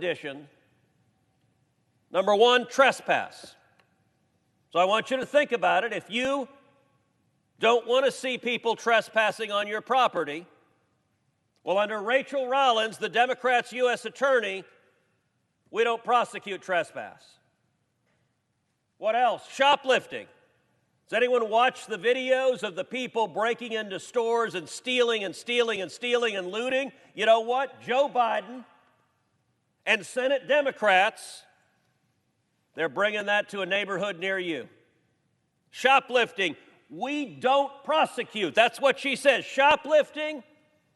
edition. Number one, trespass. So I want you to think about it. If you don't want to see people trespassing on your property, well, under Rachael Rollins, the Democrats' U.S. attorney, we don't prosecute trespass. What else? Shoplifting. Does anyone watch the videos of the people breaking into stores and stealing and stealing and stealing and looting? You know what? Joe Biden and Senate Democrats, they're bringing that to a neighborhood near you. Shoplifting, we don't prosecute. That's what she says. Shoplifting,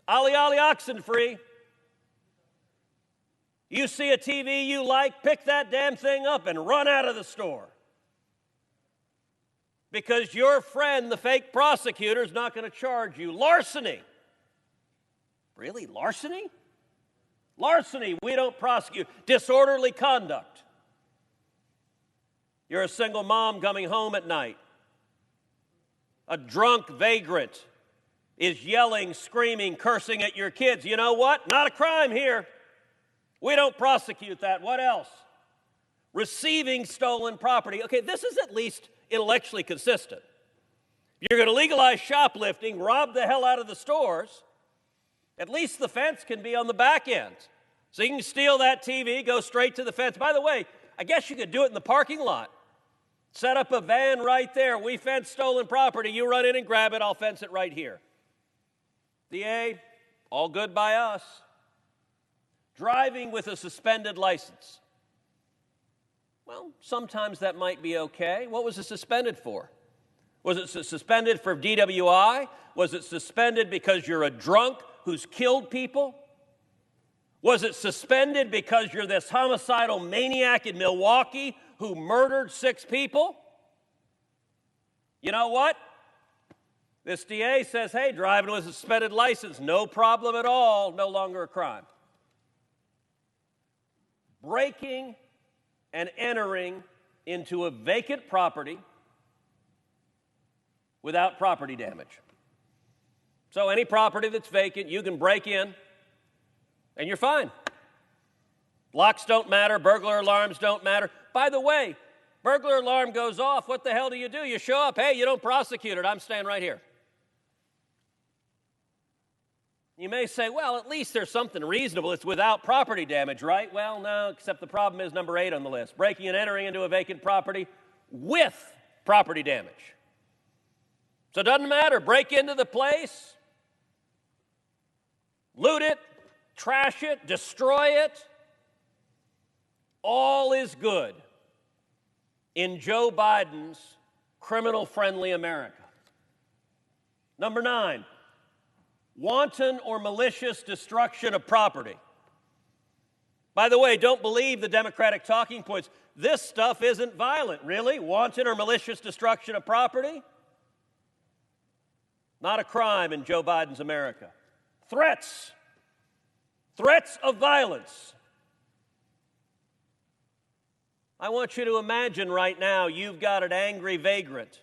ollie ollie oxen free. You see a TV you like, pick that damn thing up and run out of the store. Because your friend, the fake prosecutor, is not going to charge you. Larceny. Really? Larceny? Larceny, we don't prosecute. Disorderly conduct. You're a single mom coming home at night. A drunk vagrant is yelling, screaming, cursing at your kids. You know what? Not a crime here. We don't prosecute that. What else? Receiving stolen property. Okay, this is at least intellectually consistent. If you're going to legalize shoplifting, rob the hell out of the stores, at least the fence can be on the back end. So you can steal that TV, go straight to the fence. By the way, I guess you could do it in the parking lot. Set up a van right there. We fence stolen property. You run in and grab it. I'll fence it right here. DA, all good by us. Driving with a suspended license. Well, sometimes that might be okay. What was it suspended for? Was it suspended for DWI? Was it suspended because you're a drunk who's killed people? Was it suspended because you're this homicidal maniac in Milwaukee who murdered 6 people? You know what? This DA says, hey, driving with a suspended license, no problem at all, no longer a crime. Breaking and entering into a vacant property without property damage. So any property that's vacant, you can break in and you're fine. Locks don't matter, burglar alarms don't matter. By the way, burglar alarm goes off, what the hell do? You show up, hey, you don't prosecute it, I'm staying right here. You may say, well, at least there's something reasonable. It's without property damage, right? Well, no, except the problem is number 8 on the list. Breaking and entering into a vacant property with property damage. So it doesn't matter. Break into the place, loot it, trash it, destroy it. All is good in Joe Biden's criminal-friendly America. Number 9. Wanton or malicious destruction of property. By the way, don't believe the Democratic talking points. This stuff isn't violent, really. Wanton or malicious destruction of property? Not a crime in Joe Biden's America. Threats. Threats of violence. I want you to imagine right now you've got an angry vagrant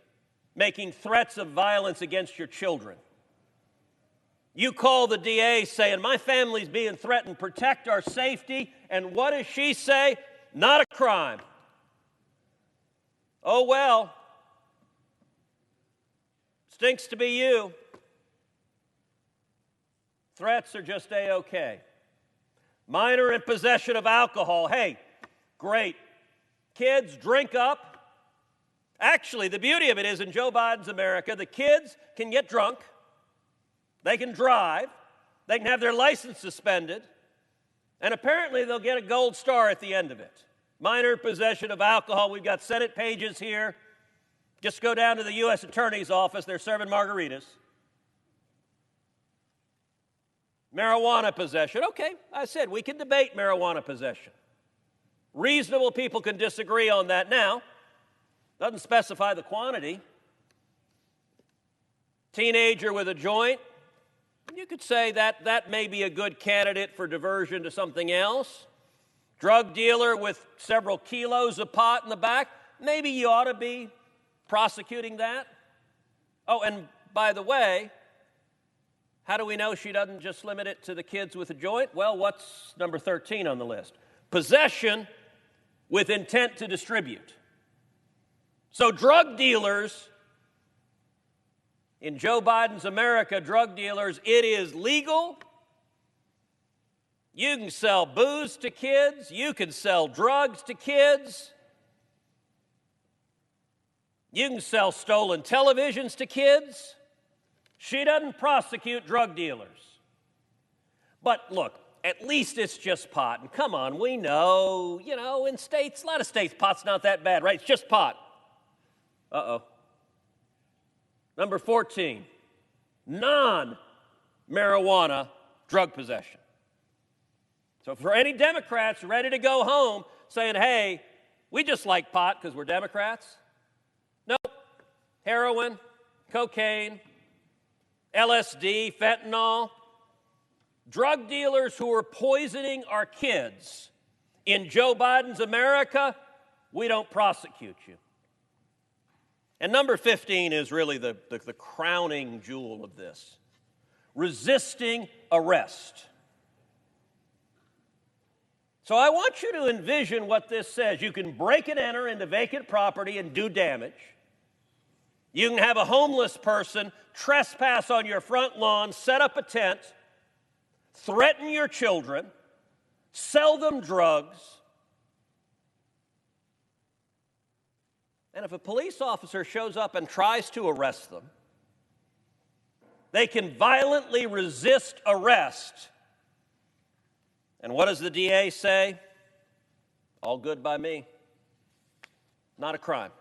making threats of violence against your children. You call the DA saying, my family's being threatened, protect our safety. And what does she say? Not a crime. Oh, well. Stinks to be you. Threats are just A-okay. Minor in possession of alcohol. Hey, great. Kids, drink up. Actually, the beauty of it is in Joe Biden's America, the kids can get drunk. They can drive, they can have their license suspended, and apparently they'll get a gold star at the end of it. Minor possession of alcohol. We've got Senate pages here. Just go down to the U.S. Attorney's office. They're serving margaritas. Marijuana possession. Okay, I said we can debate marijuana possession. Reasonable people can disagree on that. Now, doesn't specify the quantity. Teenager with a joint. You could say that may be a good candidate for diversion to something else. Drug dealer with several kilos of pot in the back. Maybe you ought to be prosecuting that. Oh, and by the way, how do we know she doesn't just limit it to the kids with a joint? Well, what's number 13 on the list? possession with intent to distribute. So drug dealers, in Joe Biden's America, drug dealers, it is legal. You can sell booze to kids. You can sell drugs to kids. You can sell stolen televisions to kids. She doesn't prosecute drug dealers. But look, at least it's just pot. And come on, we know, in states, a lot of states, pot's not that bad, right? It's just pot. Uh-oh. Number 14, non-marijuana drug possession. So for any Democrats ready to go home saying, hey, we just like pot because we're Democrats. Nope. Heroin, cocaine, LSD, fentanyl. Drug dealers who are poisoning our kids. In Joe Biden's America, we don't prosecute you. And number 15 is really the crowning jewel of this. Resisting arrest. So I want you to envision what this says. You can break and enter into vacant property and do damage. You can have a homeless person trespass on your front lawn, set up a tent, threaten your children, sell them drugs. And if a police officer shows up and tries to arrest them, they can violently resist arrest. And what does the DA say? All good by me. Not a crime.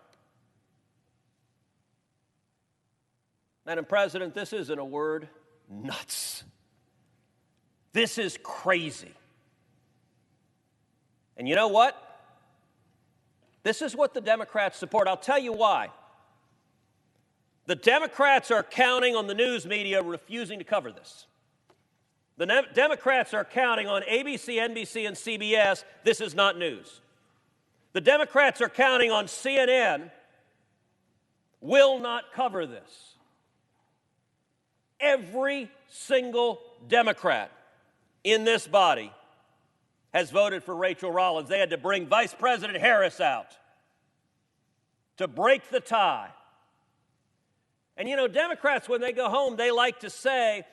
Madam President, this isn't a word. Nuts. This is crazy. And you know what? This is what the Democrats support. I'll tell you why. The Democrats are counting on the news media refusing to cover this. The Democrats are counting on ABC, NBC, and CBS. This is not news. The Democrats are counting on CNN. Will not cover this. Every single Democrat in this body has voted for Rachael Rollins. They had to bring Vice President Harris out to break the tie. And Democrats, when they go home, they like to say,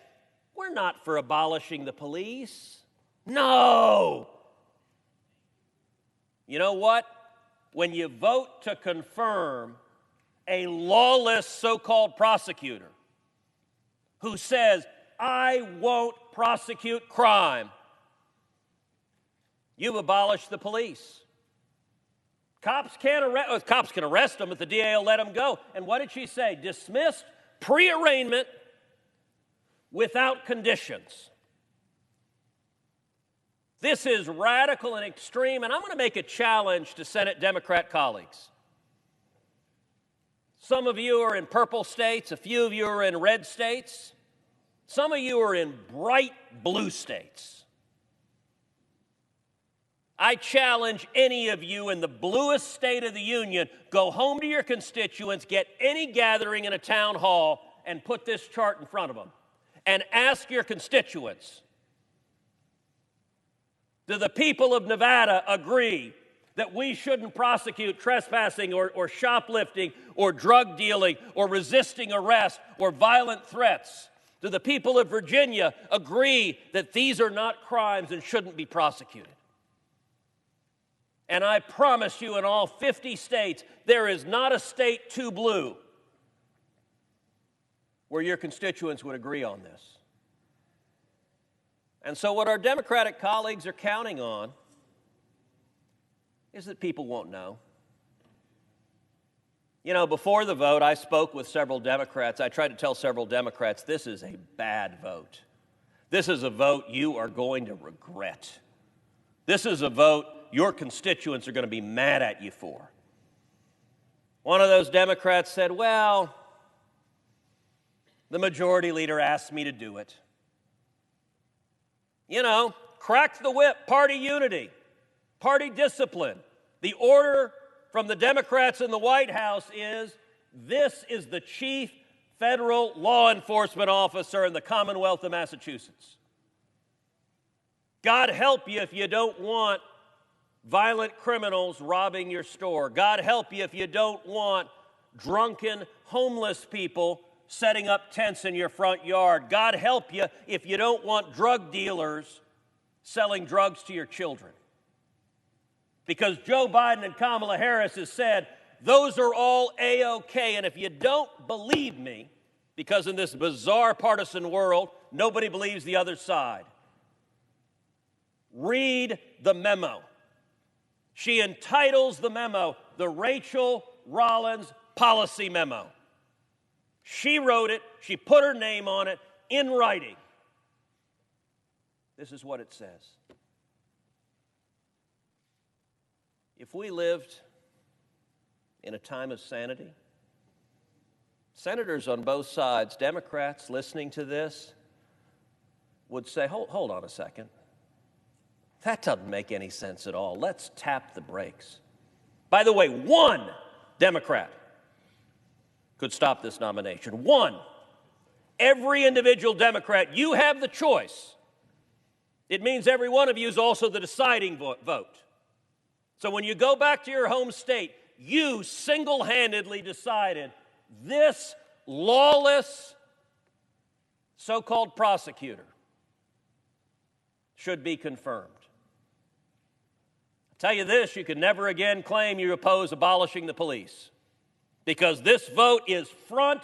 we're not for abolishing the police. No. You know what? When you vote to confirm a lawless so-called prosecutor who says, I won't prosecute crime, you've abolished the police. Cops can arrest them, but the DA will let them go. And what did she say? Dismissed, pre-arraignment, without conditions. This is radical and extreme, and I'm going to make a challenge to Senate Democrat colleagues. Some of you are in purple states, a few of you are in red states, some of you are in bright blue states. I challenge any of you in the bluest state of the union, go home to your constituents, get any gathering in a town hall, and put this chart in front of them. And ask your constituents, do the people of Nevada agree that we shouldn't prosecute trespassing or shoplifting or drug dealing or resisting arrest or violent threats? Do the people of Virginia agree that these are not crimes and shouldn't be prosecuted? And I promise you, in all 50 states, there is not a state too blue where your constituents would agree on this. And so what our Democratic colleagues are counting on is that people won't know. Before the vote, I spoke with several Democrats. I tried to tell several Democrats, this is a bad vote. This is a vote you are going to regret. This is a vote your constituents are going to be mad at you for. One of those Democrats said, well, the majority leader asked me to do it. Crack the whip, party unity, party discipline. The order from the Democrats in the White House is, this is the chief federal law enforcement officer in the Commonwealth of Massachusetts. God help you if you don't want violent criminals robbing your store. God help you if you don't want drunken, homeless people setting up tents in your front yard. God help you if you don't want drug dealers selling drugs to your children. Because Joe Biden and Kamala Harris has said those are all A-OK. And if you don't believe me, because in this bizarre partisan world, nobody believes the other side, read the memo. She entitles the memo, the Rachael Rollins Policy Memo. She wrote it, she put her name on it in writing. This is what it says. If we lived in a time of sanity, senators on both sides, Democrats listening to this, would say, hold on a second. That doesn't make any sense at all. Let's tap the brakes. By the way, one Democrat could stop this nomination. One. Every individual Democrat, you have the choice. It means every one of you is also the deciding vote. So when you go back to your home state, you single-handedly decided this lawless so-called prosecutor should be confirmed. I'll tell you this, you can never again claim you oppose abolishing the police, because this vote is front